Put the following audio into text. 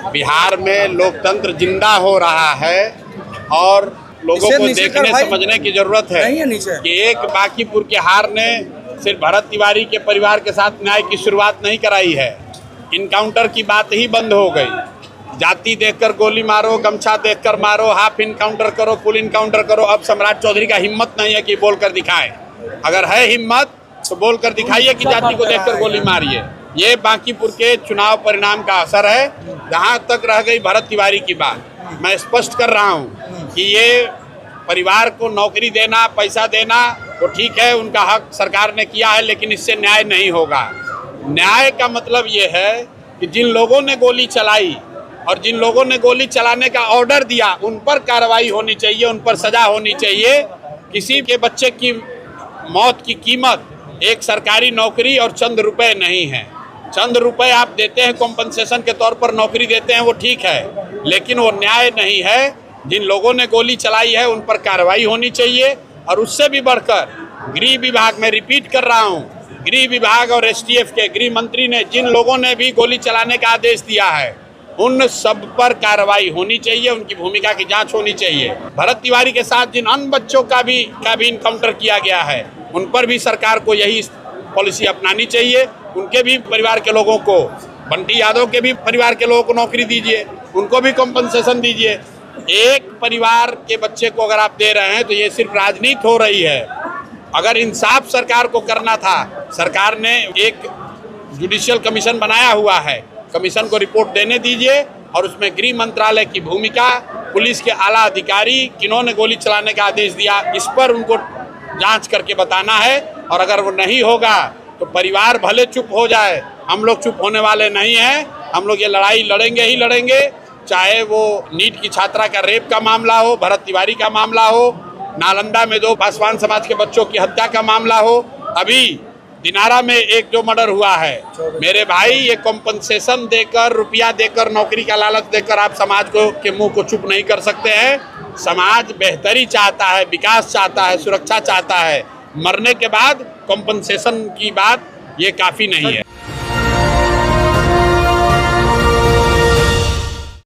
बिहार में लोकतंत्र जिंदा हो रहा है और लोगों को देखने समझने की जरूरत है कि एक बांकीपुर के हार ने सिर्फ भरत तिवारी के परिवार के साथ न्याय की शुरुआत नहीं कराई है। इनकाउंटर की बात ही बंद हो गई। जाति देखकर गोली मारो, गमछा देखकर मारो, हाफ इनकाउंटर करो, फुल इनकाउंटर करो। अब सम्राट चौधरी का हिम्मत नहीं है कि बोलकर दिखाए। अगर है हिम्मत तो बोलकर दिखाइए कि जाति को देखकर गोली मारिए। ये बांकीपुर के चुनाव परिणाम का असर है। जहाँ तक रह गई भरत तिवारी की बात, मैं स्पष्ट कर रहा हूँ कि ये परिवार को नौकरी देना, पैसा देना वो ठीक है, उनका हक सरकार ने किया है, लेकिन इससे न्याय नहीं होगा। न्याय का मतलब ये है कि जिन लोगों ने गोली चलाई और जिन लोगों ने गोली चलाने का ऑर्डर दिया उन पर कार्रवाई होनी चाहिए, उन पर सजा होनी चाहिए। किसी के बच्चे की मौत की कीमत एक सरकारी नौकरी और चंद रुपए नहीं है। चंद रुपए आप देते हैं कॉम्पनसेशन के तौर पर, नौकरी देते हैं, वो ठीक है, लेकिन वो न्याय नहीं है। जिन लोगों ने गोली चलाई है उन पर कार्रवाई होनी चाहिए। और उससे भी बढ़कर गृह विभाग, में रिपीट कर रहा हूँ, गृह विभाग और एसटीएफ के गृह मंत्री ने जिन लोगों ने भी गोली चलाने का आदेश दिया है उन सब पर कार्रवाई होनी चाहिए, उनकी भूमिका की जांच होनी चाहिए। भरत तिवारी के साथ जिन अन्य बच्चों का भी इनकाउंटर किया गया है उन पर भी सरकार को यही पॉलिसी अपनानी चाहिए। उनके भी परिवार के लोगों को, बंटी यादव के भी परिवार के लोगों को नौकरी दीजिए, उनको भी कॉम्पनसेशन दीजिए। एक परिवार के बच्चे को अगर आप दे रहे हैं तो ये सिर्फ राजनीति हो रही है। अगर इंसाफ सरकार को करना था, सरकार ने एक जुडिशियल कमीशन बनाया हुआ है, कमीशन को रिपोर्ट देने दीजिए और उसमें गृह मंत्रालय की भूमिका, पुलिस के आला अधिकारी किन्होंने गोली चलाने का आदेश दिया, इस पर उनको जांच करके बताना है। और अगर वो नहीं होगा तो परिवार भले चुप हो जाए, हम लोग चुप होने वाले नहीं हैं। हम लोग ये लड़ाई लड़ेंगे ही लड़ेंगे, चाहे वो नीट की छात्रा का रेप का मामला हो, भरत तिवारी का मामला हो, नालंदा में 2 पासवान समाज के बच्चों की हत्या का मामला हो, अभी दिनारा में एक जो मर्डर हुआ है। मेरे भाई, ये कॉम्पनसेशन देकर, रुपया देकर, नौकरी का लालच देकर आप समाज को के मुंह को चुप नहीं कर सकते हैं। समाज बेहतरी चाहता है, विकास चाहता है, सुरक्षा चाहता है। मरने के बाद कॉम्पनसेशन की बात ये काफ़ी नहीं है।